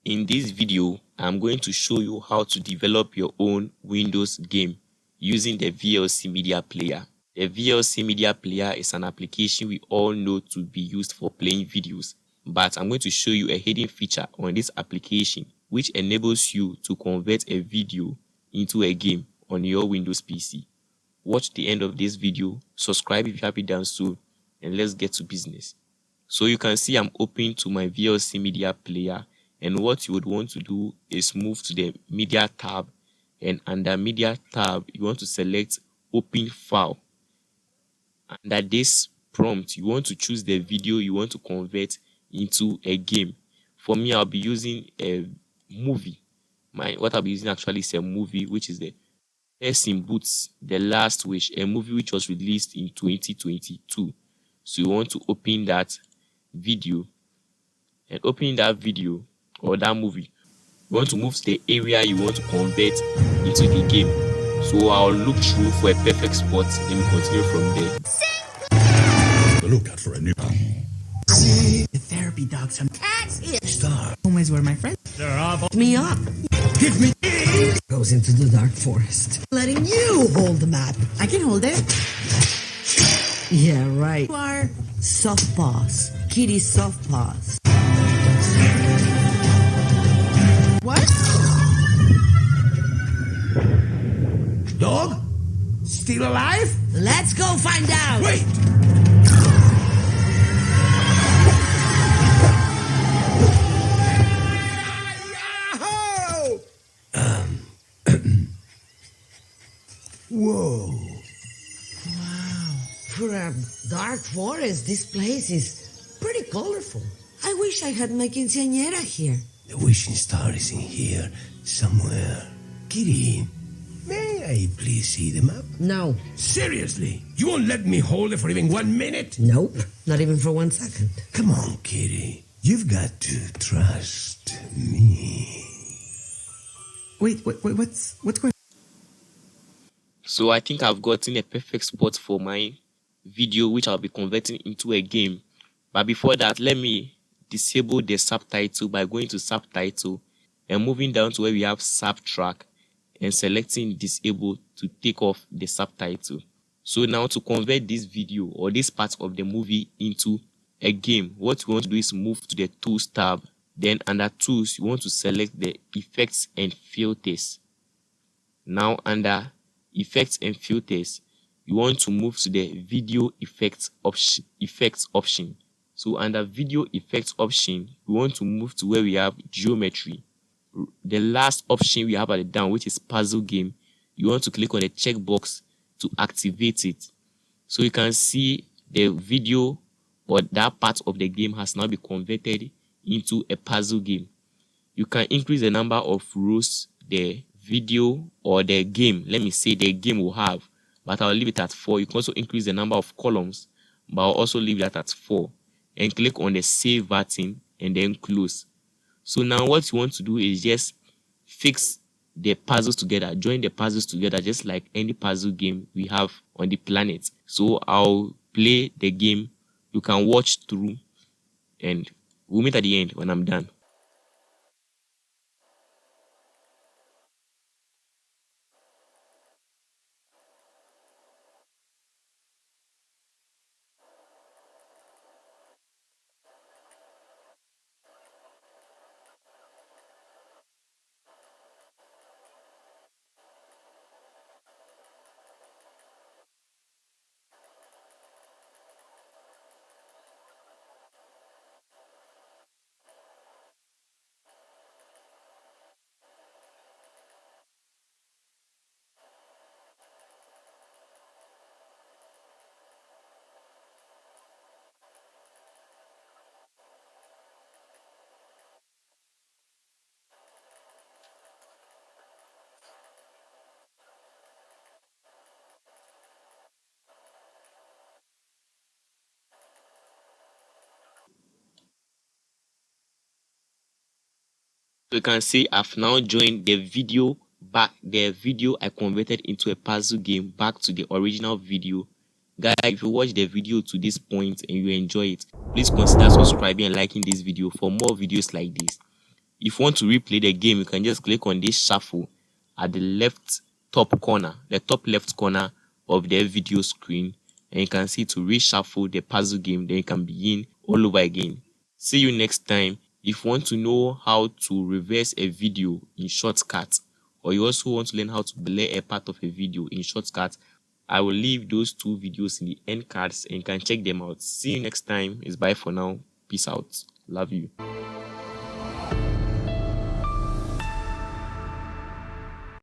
In this video, I'm going to show you how to develop your own Windows game using the VLC Media Player. The VLC Media Player is an application we all know to be used for playing videos, but I'm going to show you a hidden feature on this application which enables you to convert a video into a game on your Windows PC. Watch the end of this video, subscribe if you haven't done so, and let's get to business. So you can see I'm open to my VLC Media Player, and what you would want to do is move to the Media tab, and under Media tab you want to select Open File. Under this prompt you want to choose the video you want to convert into a game. For me, I'll be using a movie. What I'll be using actually is a movie, which is the Puss in Boots: The Last Wish, a movie which was released in 2022. So you want to open that video, and opening that video or that movie, you want to move to the area you want to convert into the game. So I'll look through for a perfect spot and we continue from there. Look out for a new The therapy dog, some cats here. star. Home is where my friends me up. Give me Goes into the dark forest. Letting you hold the map. I can hold it. Yeah, right. You are soft paws. Kitty soft paws. What? dog. Still alive? Let's go find out. Wait. Whoa. Wow. For a dark forest, this place is pretty colorful. I wish I had my quinceañera here. The wishing star is in here somewhere. Kitty, may I please see the map? No. Seriously? You won't let me hold it for even 1 minute? Nope. Not even for 1 second. Come on, Kitty. You've got to trust me. Wait, what's going on? So I think I've gotten a perfect spot for my video which I'll be converting into a game. But before that, let me disable the subtitle by going to subtitle and moving down to where we have subtrack and selecting disable to take off the subtitle. So now to convert this video or this part of the movie into a game, what we want to do is move to the tools tab. Then under tools you want to select the effects and filters. Now under effects and filters you want to move to the video effects option. So under video effects option we want to move to where we have geometry. The last option we have at the down, which is puzzle game, you want to click on the checkbox to activate it. So you can see the video or that part of the game has now been converted into a puzzle game. You can increase the number of rows the video or the game, let me say the game will have, but I'll leave it at 4. You can also increase the number of columns, but I'll also leave that at 4, and click on the save button and then close. So now what you want to do is just fix the puzzles together, join the puzzles together just like any puzzle game we have on the planet. So I'll play the game, you can watch through, and we'll meet at the end when I'm done. So you can see I've now joined the video back, the video I converted into a puzzle game back to the original video. Guys, if you watch the video to this point and you enjoy it, please consider subscribing and liking this video for more videos like this. If you want to replay the game, you can just click on this shuffle at the left top corner, the top left corner of the video screen, and you can see to reshuffle the puzzle game. Then you can begin all over again. See you next time. If you want to know how to reverse a video in Shortcut, or you also want to learn how to blur a part of a video in Shortcut, I will leave those two videos in the end cards and you can check them out. See you next time. It's bye for now. Peace out. Love you.